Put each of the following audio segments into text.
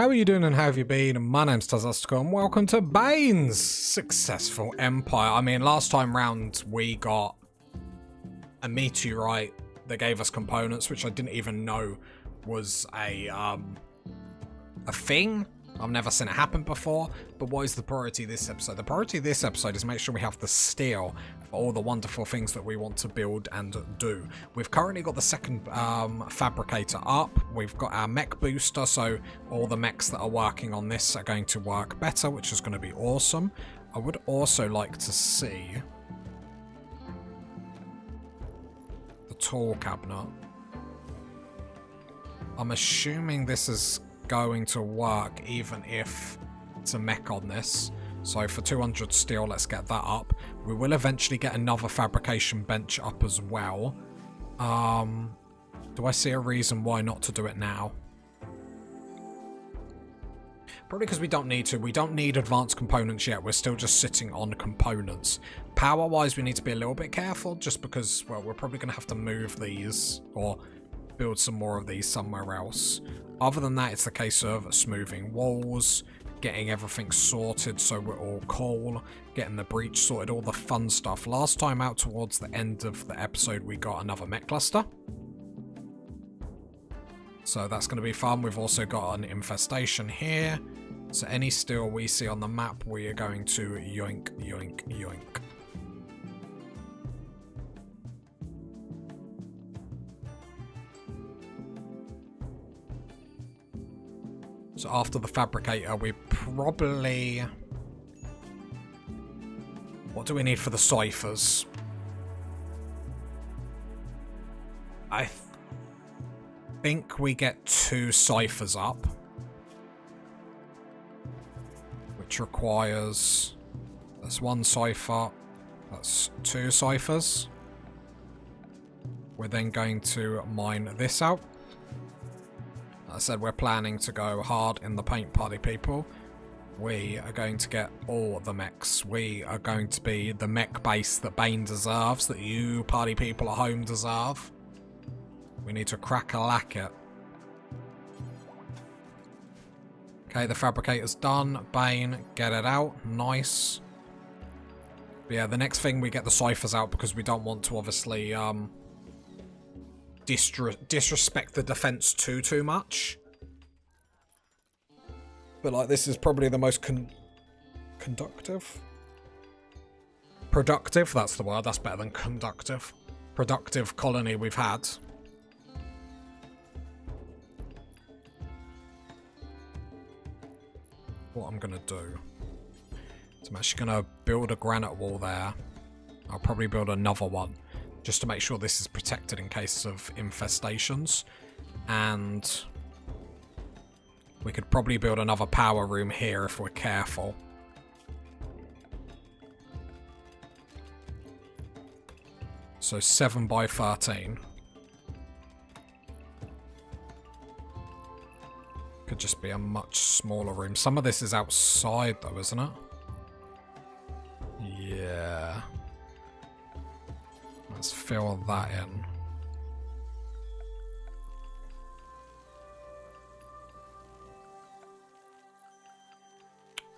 How are you doing and how have you been? My name's Tazastico and welcome to Bane's Successful Empire. I mean, last time round we got a meteorite that gave us components, which I didn't even know was a thing. I've never seen it happen before, but what is the priority this episode? The priority of this episode is make sure we have the steel for all the wonderful things that we want to build and do. We've currently got the second fabricator up. We've got our mech booster, so all the mechs that are working on this are going to work better, which is going to be awesome. I would also like to see the tool cabinet. I'm assuming this is going to work even if it's a mech on this. So for 200 steel, let's get that up. We will eventually get another fabrication bench up as well. Do I see a reason why not to do it now? Probably because we don't need to. We don't need advanced components yet. We're still just sitting on components. Power-wise, we need to be a little bit careful just because, well, we're probably going to have to move these or build some more of these somewhere else. Other than that, it's the case of smoothing walls, getting everything sorted so we're all cool, getting the breach sorted, all the fun stuff. Last time out towards the end of the episode, we got another mech cluster. So that's going to be fun. We've also got an infestation here. So any steel we see on the map, we are going to yoink, yoink, yoink. So after the fabricator, we probably... What do we need for the ciphers? I think we get 2 ciphers up. Which requires... That's 1 cipher. That's 2 ciphers. We're then going to mine this out. I said we're planning to go hard in the paint, party people. We are going to get all the mechs. We are going to be the mech base that Bane deserves, that you party people at home deserve. We need to crack-a-lack it. Okay, the fabricator's done. Bane, get it out. Nice. But yeah, the next thing we get the ciphers out because we don't want to obviously disrespect the defense too much. But like, this is probably the most productive, that's the word, that's better than conductive. Productive colony we've had. What I'm gonna do is I'm actually gonna build a granite wall there. I'll probably build another one just to make sure this is protected in case of infestations. And we could probably build another power room here if we're careful. So 7 by 13. Could just be a much smaller room. Some of this is outside though, isn't it? Yeah. Let's fill that in.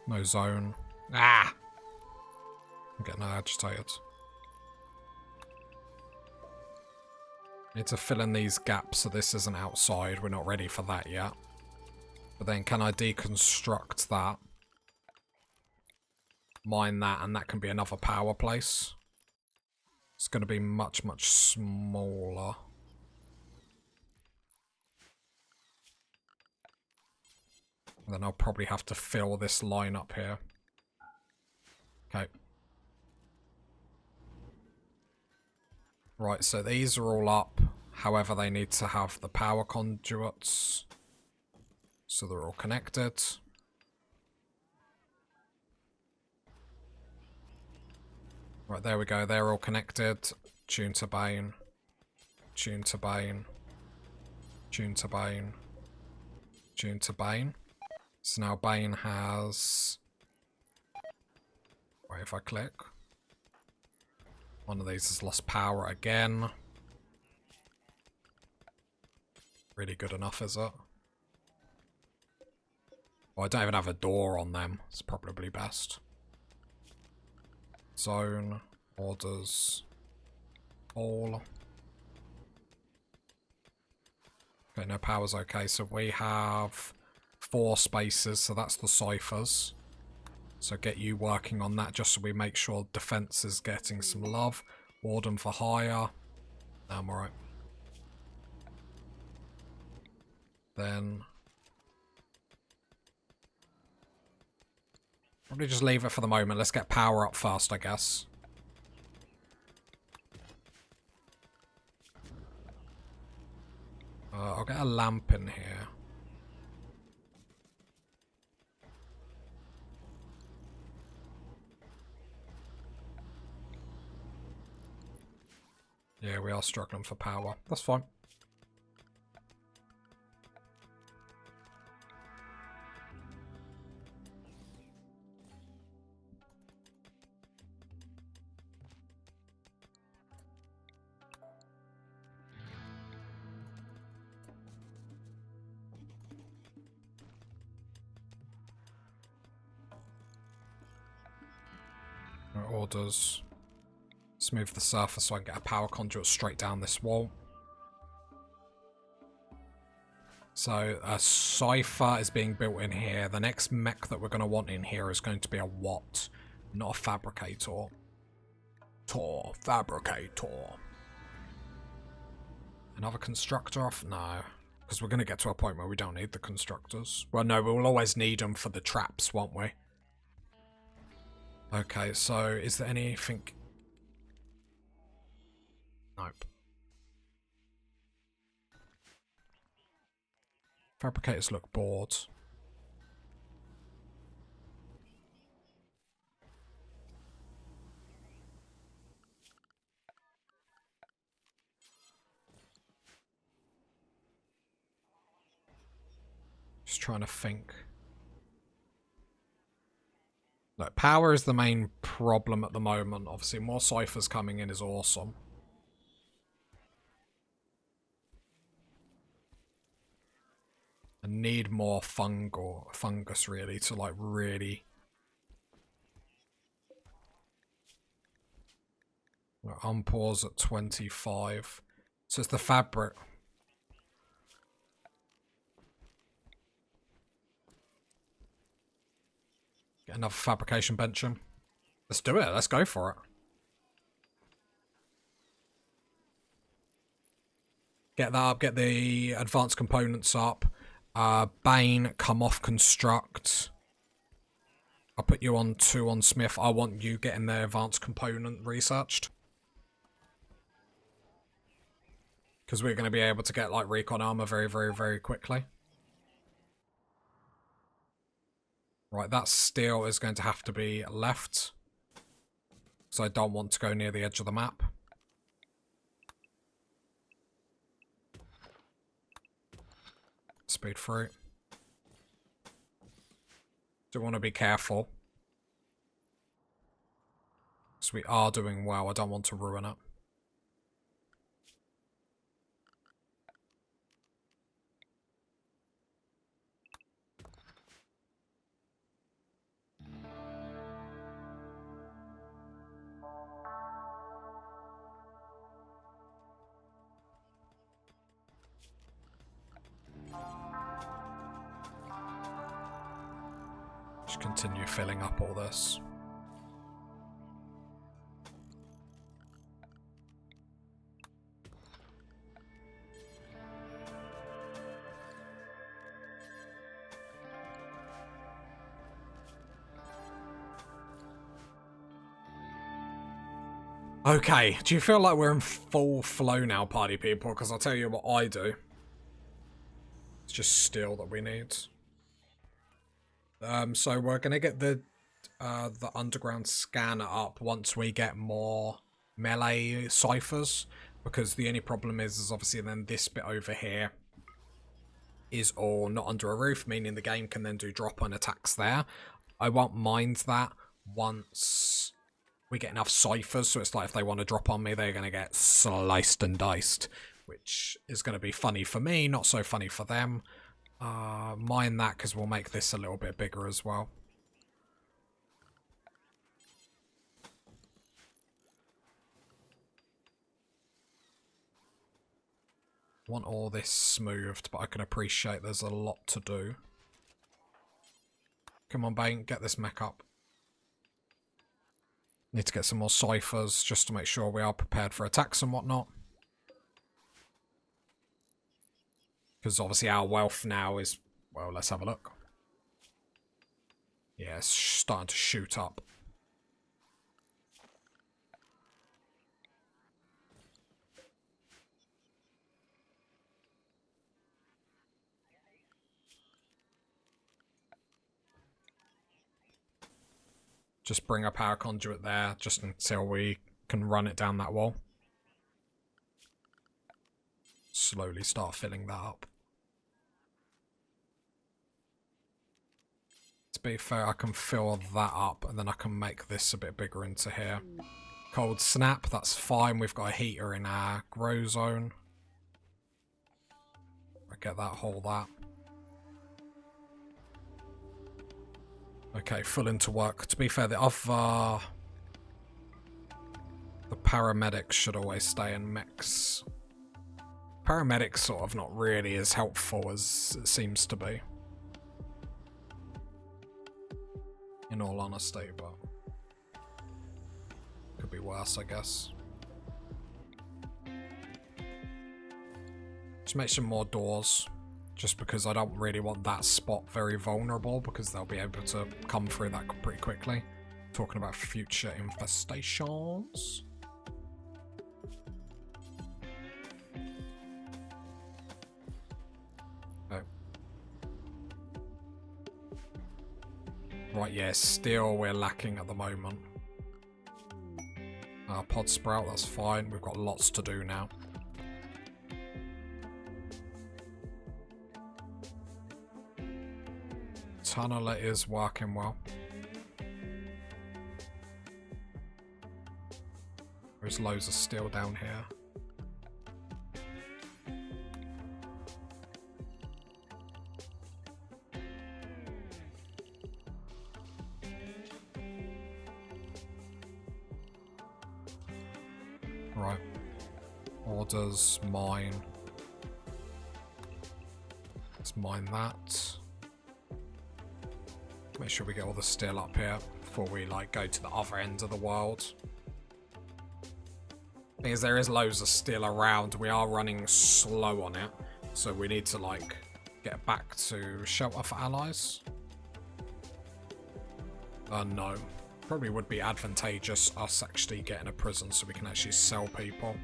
No zone. Ah! I'm getting agitated. Need to fill in these gaps so this isn't outside. We're not ready for that yet. But then can I deconstruct that? Mine that, and that can be another power place. It's going to be much smaller. And then I'll probably have to fill this line up here. Okay. Right, so these are all up. However, they need to have the power conduits. So they're all connected. Right, there we go. They're all connected. Tune to Bane. Tune to Bane. Tune to Bane. Tune to Bane. So now Bane has... Wait, if I click. One of these has lost power again. Really good enough, is it? Well, I don't even have a door on them. It's probably best. Zone, orders, all. Okay, no power's okay. So we have 4 spaces, so that's the ciphers. So get you working on that just so we make sure defense is getting some love. Warden for hire. I'm alright. Then probably just leave it for the moment. Let's get power up first, I guess. I'll get a lamp in here. Yeah, we are struggling for power. That's fine. Orders. Smooth the surface so I can get a power conduit straight down this wall. So a cipher is being built in here. The next mech that we're going to want in here is going to be a Watt, not a fabricator. Fabricator. Another constructor off? No. Because we're going to get to a point where we don't need the constructors. Well, no, we'll always need them for the traps, won't we? Okay, so is there anything... Nope. Fabricators look bored. Just trying to think. Look, power is the main problem at the moment. Obviously, more ciphers coming in is awesome. I need more fungus, really, to, like, really... Look, unpause at 25. So it's the fabric... Get another fabrication bench in. Let's do it. Let's go for it. Get that up. Get the advanced components up. Bane, come off construct. I'll put you on 2 on Smith. I want you getting the advanced component researched. Because we're going to be able to get, like, recon armor very, very, very quickly. Right, that steel is going to have to be left. So I don't want to go near the edge of the map. Speed through. Do want to be careful. Because we are doing well. I don't want to ruin it. Just continue filling up all this. Okay, do you feel like we're in full flow now, party people? Because I'll tell you what I do. It's just steel that we need. So we're gonna get the underground scanner up once we get more melee ciphers, because the only problem is obviously then this bit over here is all not under a roof, meaning the game can then do drop-on attacks there. I won't mind that once we get enough ciphers, so it's like if they want to drop on me, they're going to get sliced and diced, which is going to be funny for me, not so funny for them. Mine that, because we'll make this a little bit bigger as well. Want all this smoothed, but I can appreciate there's a lot to do. Come on, Bane, get this mech up. Need to get some more ciphers just to make sure we are prepared for attacks and whatnot. Because obviously our wealth now is... Well, let's have a look. Yeah, it's starting to shoot up. Just bring a power conduit there, just until we can run it down that wall. Slowly start filling that up. To be fair, I can fill that up, and then I can make this a bit bigger into here. Cold snap, that's fine. We've got a heater in our grow zone. I get that, hold that. Okay, full into work. To be fair, the other... The paramedics should always stay in mechs. Paramedics sort of not really as helpful as it seems to be. In all honesty, but... Could be worse, I guess. Just make some more doors. Just because I don't really want that spot very vulnerable, because they'll be able to come through that pretty quickly. Talking about future infestations. Oh. Right, yeah, still we're lacking at the moment. Pod sprout, that's fine. We've got lots to do now. Tunneler is working well. There's loads of steel down here. Right. Orders, mine. Let's mine that. Make sure we get all the steel up here before we like go to the other end of the world. Because there is loads of steel around, we are running slow on it, so we need to like get back to shelter for allies. No, probably would be advantageous us actually getting a prison so we can actually sell people.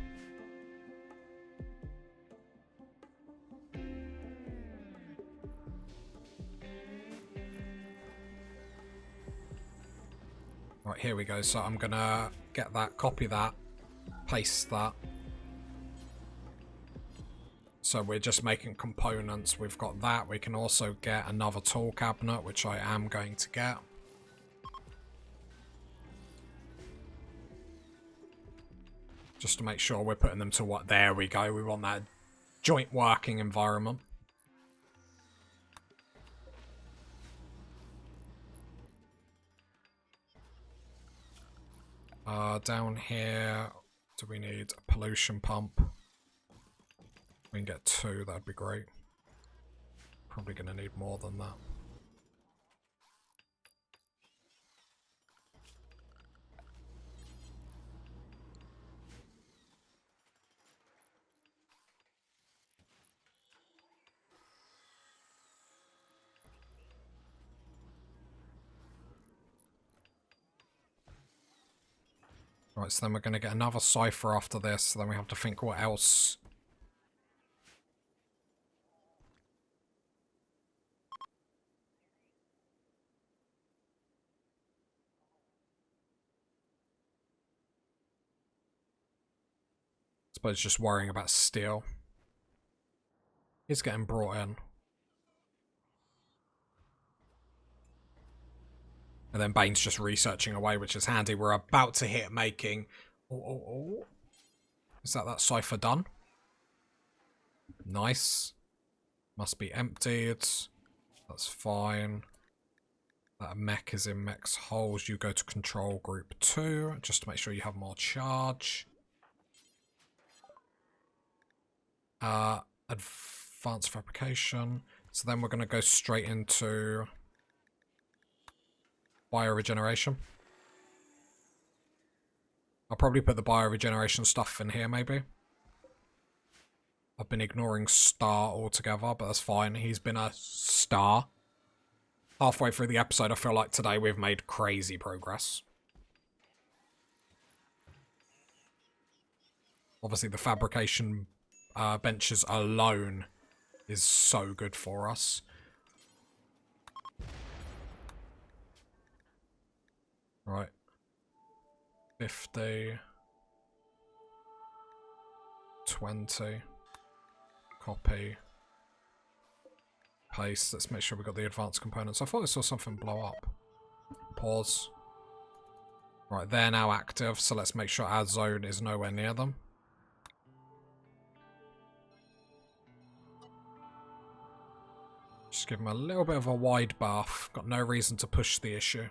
Right, here we go. So I'm gonna get that, copy that, paste that. So we're just making components. We've got that. We can also get another tool cabinet, which I am going to get. Just to make sure we're putting them to what... There we go. We want that joint working environment. Down here, do we need a pollution pump? We can get 2, that'd be great. Probably going to need more than that. Right, so then we're going to get another cipher after this, so then we have to think what else. I suppose just worrying about steel. It's getting brought in. And then Bane's just researching away, which is handy. We're about to hit making... Oh. Is that cipher done? Nice. Must be emptied. That's fine. That mech is in mech's holes. You go to control group 2, just to make sure you have more charge. Advanced fabrication. So then we're going to go straight into bioregeneration. I'll probably put the bioregeneration stuff in here, maybe. I've been ignoring Star altogether, but that's fine. He's been a star. Halfway through the episode, I feel like today we've made crazy progress. Obviously, the fabrication benches alone is so good for us. Right. 50. 20. Copy. Paste. Let's make sure we got the advanced components. I thought I saw something blow up. Pause. Right, they're now active, so let's make sure our zone is nowhere near them. Just give them a little bit of a wide berth. Got no reason to push the issue.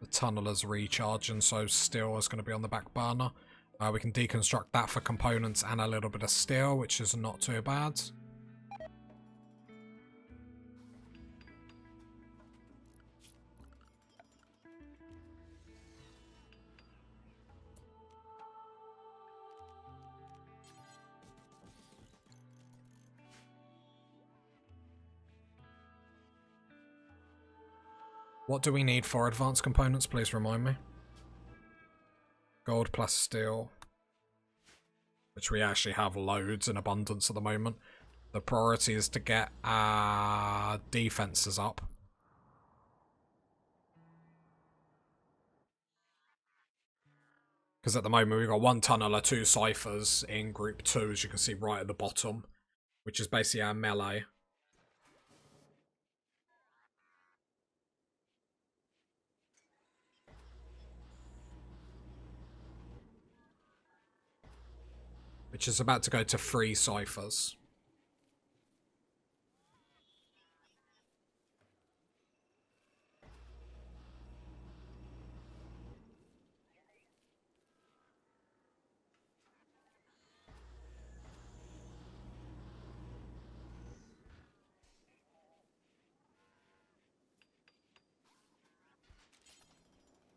The tunneler's recharging, so steel is going to be on the back burner. We can deconstruct that for components and a little bit of steel, which is not too bad. What do we need for advanced components? Please remind me. Gold plus steel. Which we actually have loads in abundance at the moment. The priority is to get our defenses up. Because at the moment we've got 1 tunneler, 2 ciphers in group 2, as you can see right at the bottom. Which is basically our melee. Which is about to go to 3 ciphers.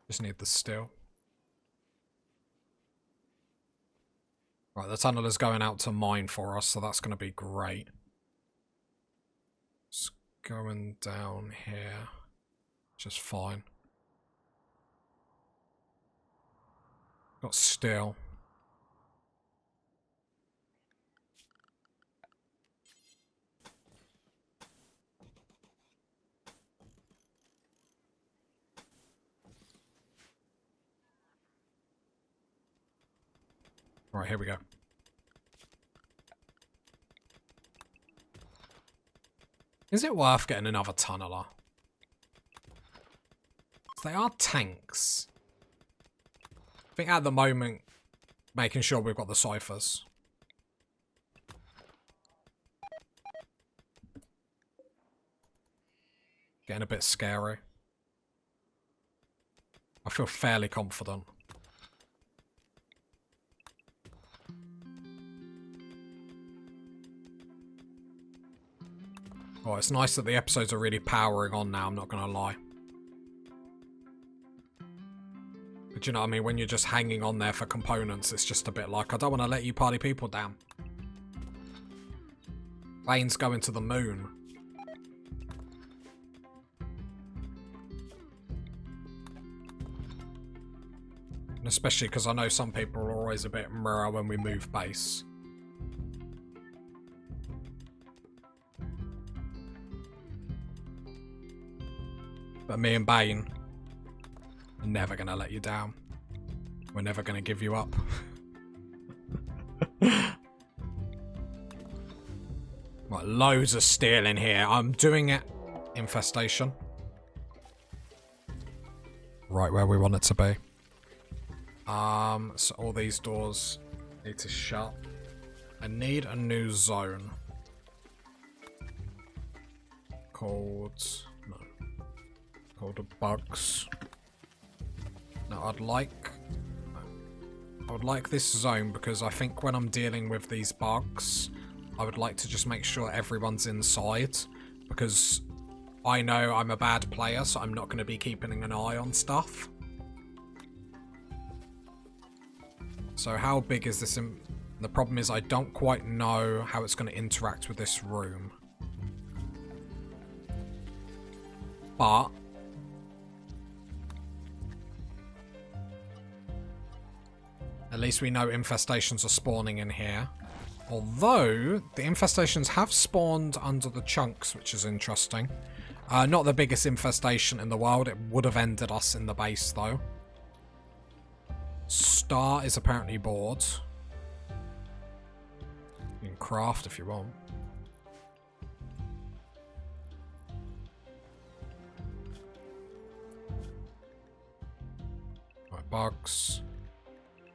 Just need the steel. Right, the tunneler's going out to mine for us, so that's going to be great. It's going down here. Just fine. Got steel. Right, here we go. Is it worth getting another tunneler? They are tanks. I think at the moment, making sure we've got the ciphers. Getting a bit scary. I feel fairly confident. Oh, it's nice that the episodes are really powering on now, I'm not going to lie. But you know what I mean? When you're just hanging on there for components, it's just a bit like, I don't want to let you party people down. Planes going to the moon. And especially because I know some people are always a bit mirror when we move base. But me and Bane are never going to let you down. We're never going to give you up. Right, loads of steel in here. I'm doing it. Infestation. Right where we want it to be. So all these doors Need to shut. I need a new zone. Called... No. Called bugs. Now I would like this zone because I think when I'm dealing with these bugs, I would like to just make sure everyone's inside, because I know I'm a bad player, so I'm not going to be keeping an eye on stuff. So how big is this? The problem is I don't quite know how it's going to interact with this room. But at least we know infestations are spawning in here. Although the infestations have spawned under the chunks, which is interesting. Not the biggest infestation in the world. It would have ended us in the base though. Star is apparently bored. You can craft if you want. Right, bugs.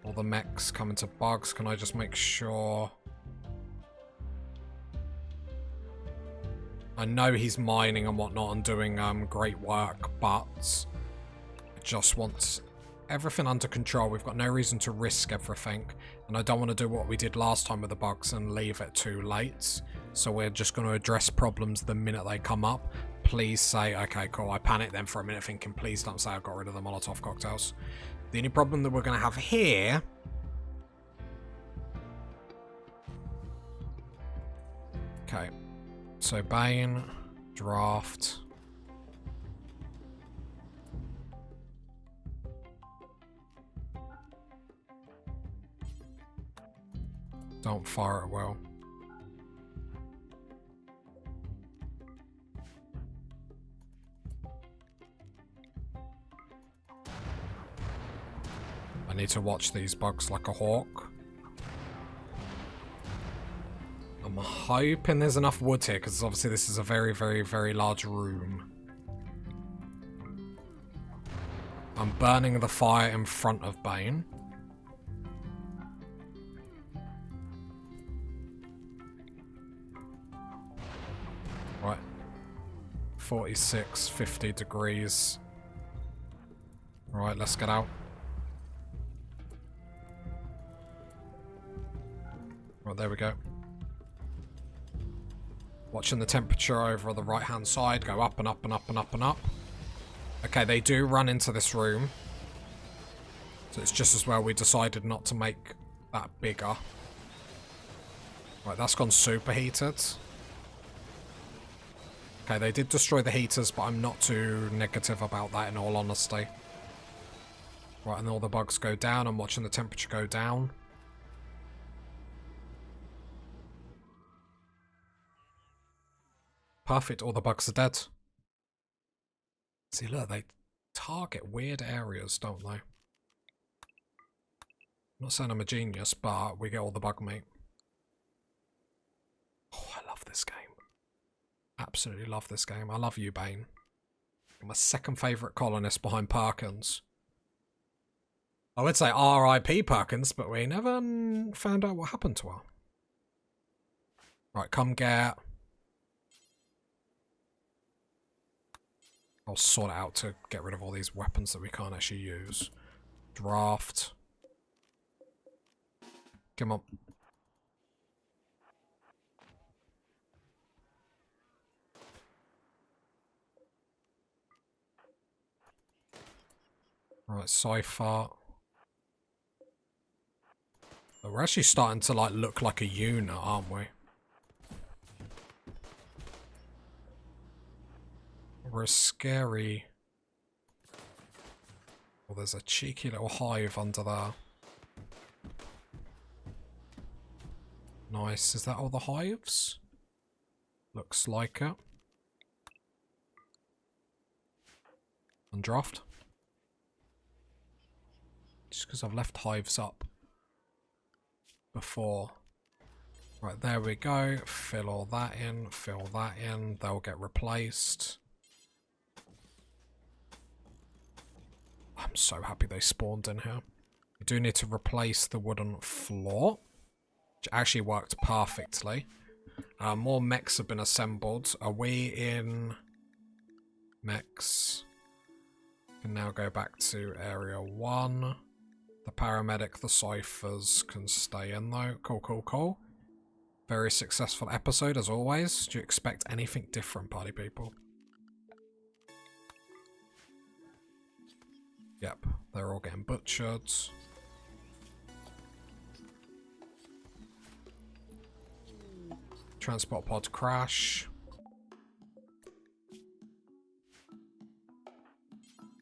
All the mechs come into bugs. Can I just make sure? I know he's mining and whatnot and doing great work, but I just want everything under control. We've got no reason to risk everything, and I don't want to do what we did last time with the bugs and leave it too late. So we're just going to address problems the minute they come up. Please say, okay, cool. I panicked then for a minute thinking, please don't say I got rid of the Molotov cocktails. The only problem that we're going to have here... Okay. So Bane, draft... Don't fire it well. I need to watch these bugs like a hawk. I'm hoping there's enough wood here, because obviously this is a very, very, very large room. I'm burning the fire in front of Bane. Right. 46, 50 degrees. Right, let's get out. Right, there we go. Watching the temperature over on the right hand side go up and up and up and up and up. Okay, they do run into this room. So it's just as well we decided not to make that bigger. Right, that's gone superheated. Okay, they did destroy the heaters, but I'm not too negative about that in all honesty. Right, and all the bugs go down. I'm watching the temperature go down. Perfect, all the bugs are dead. See, look, they target weird areas, don't they? I'm not saying I'm a genius, but we get all the bug meat. Oh, I love this game. Absolutely love this game. I love you, Bane. You're my second favourite colonist behind Perkins. I would say R.I.P. Perkins, but we never found out what happened to her. Right, come get... I'll sort it out to get rid of all these weapons that we can't actually use. Draft. Come on. Right, Cypher. Oh, we're actually starting to like look like a unit, aren't we? We're a scary... Oh, there's a cheeky little hive under there. Nice. Is that all the hives? Looks like it. Undraft. Just because I've left hives up before. Right, there we go. Fill all that in. Fill that in. They'll get replaced. I'm so happy they spawned in here. do need to replace the wooden floor, which actually worked perfectly. More mechs have been assembled. Are we in mechs? Can now go back to area 1. The paramedic, the ciphers can stay in though. Cool, cool, cool. Very successful episode as always. Do you expect anything different, party people? Yep, they're all getting butchered. Transport pod crash.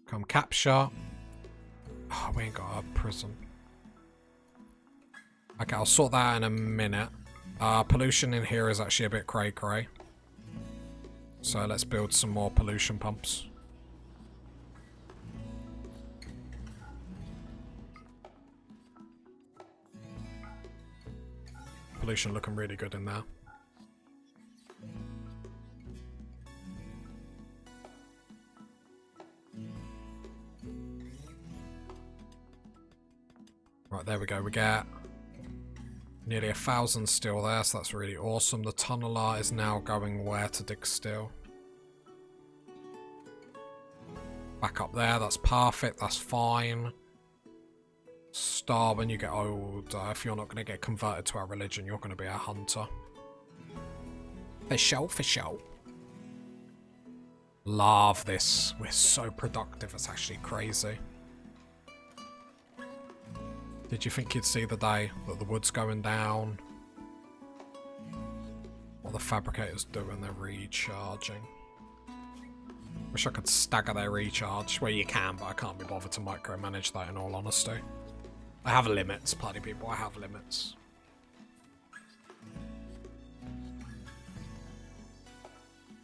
Come capture. Oh, we ain't got a prison. Okay, I'll sort that out in a minute. Pollution in here is actually a bit cray-cray. So let's build some more pollution pumps. Pollution looking really good in there. Right, there we go. We get nearly 1,000 steel there, so that's really awesome. The tunneler is now going where to dig steel. Back up there, that's perfect, that's fine. Star, when you get older, if you're not going to get converted to our religion, you're going to be a hunter. For show, for show. Love this. We're so productive, it's actually crazy. Did you think you'd see the day that the wood's going down? What the fabricators doing, they're recharging. Wish I could stagger their recharge. Well, you can, but I can't be bothered to micromanage that in all honesty. I have limits, party people, I have limits.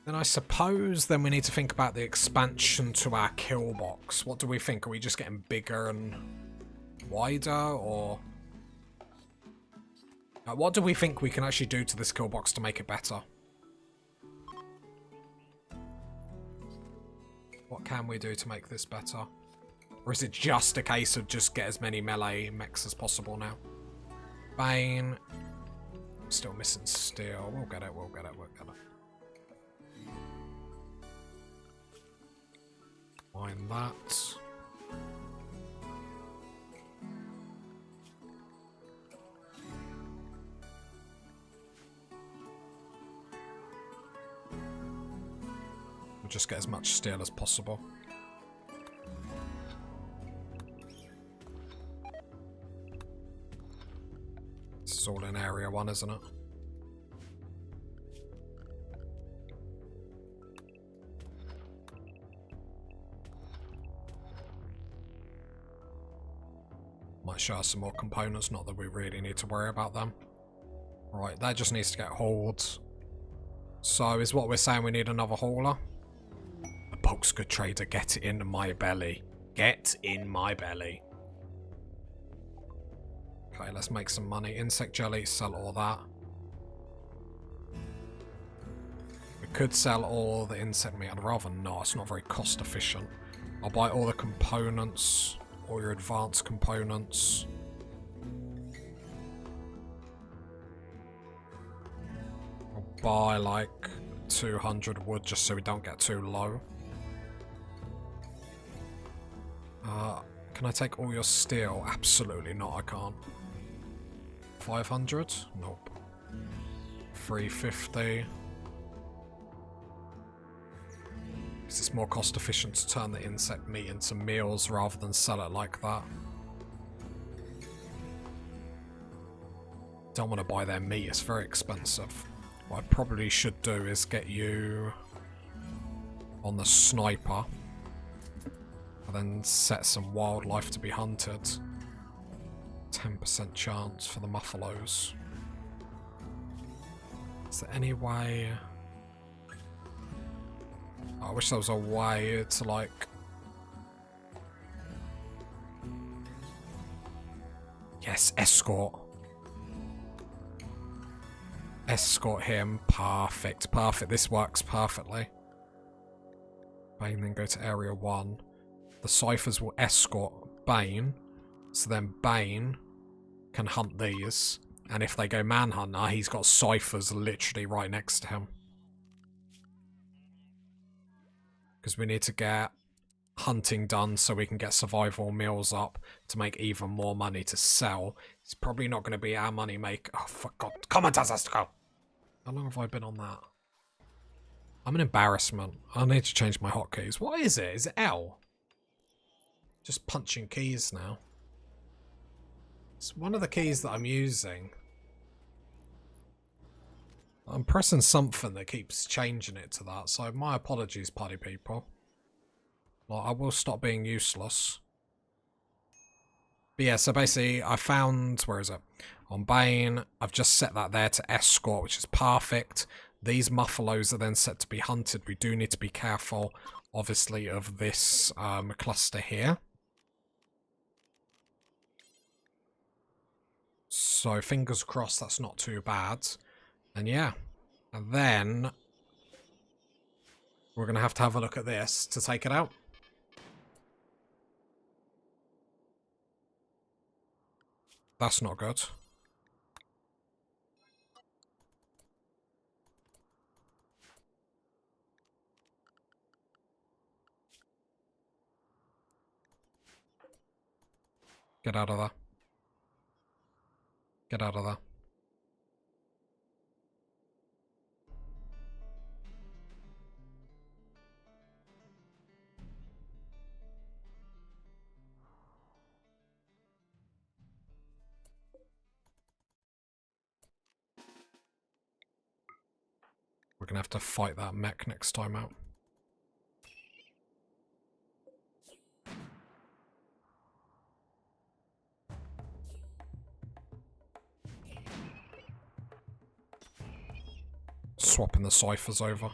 Then I suppose then we need to think about the expansion to our kill box. What do we think? Are we just getting bigger and wider, or what do we think we can actually do to this kill box to make it better? What can we do to make this better? Or is it just a case of just get as many melee mechs as possible now? Bane. Still missing steel. We'll get it, we'll get it, we'll get it. Mine that. Just get as much steel as possible. This is all in area 1, isn't it? Might show us some more components, not that we really need to worry about them. Right, that just needs to get hauled. So is what we're saying we need another hauler? Bulk's good trader, get it in my belly. Get in my belly. Okay, let's make some money. Insect jelly, sell all that. We could sell all the insect meat. I'd rather not, it's not very cost efficient. I'll buy all the components, all your advanced components. I'll buy like 200 wood just so we don't get too low. Can I take all your steel? Absolutely not, I can't. 500? Nope. 350. Is this more cost efficient to turn the insect meat into meals rather than sell it like that? Don't want to buy their meat, it's very expensive. What I probably should do is get you on the sniper. Then set some wildlife to be hunted. 10% chance for the muffalos. Is there any way... I wish there was a way to like... Yes, escort. Escort him. Perfect, perfect. This works perfectly. Bane, then go to area 1. The ciphers will escort Bane So then Bane can hunt these. And if they go Manhunter, he's got ciphers literally right next to him. Because we need to get hunting done so we can get survival meals up to make even more money to sell. It's probably not going to be our money make. Oh, for God. Come on, Tazastico! How long have I been on that? I'm an embarrassment. I need to change my hotkeys. What is it? Is it L? Just punching keys now. It's one of the keys that I'm using. I'm pressing something that keeps changing it to that, so my apologies, party people. Well, I will stop being useless. But yeah, so basically I found, where is it? On Bane, I've just set that there to escort, which is perfect. These muffalos are then set to be hunted. We do need to be careful, obviously, of this cluster here. So fingers crossed that's not too bad. And yeah, and then we're going to have a look at this to take it out. That's not good. Get out of there. Get out of there. We're going to have to fight that mech next time out. Swapping the ciphers over.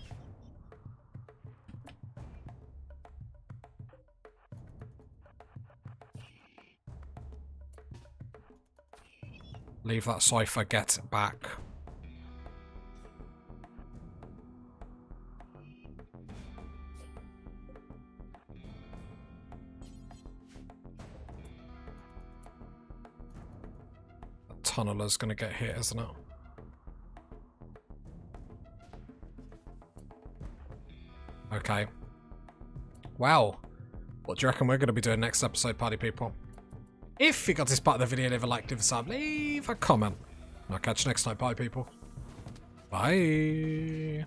Leave that cipher, get it back. The tunneler's gonna get hit, isn't it? Okay. Well, what do you reckon we're going to be doing next episode, party people? If you got this part of the video, leave a like, leave a sub, leave a comment. And I'll catch you next time, party people. Bye.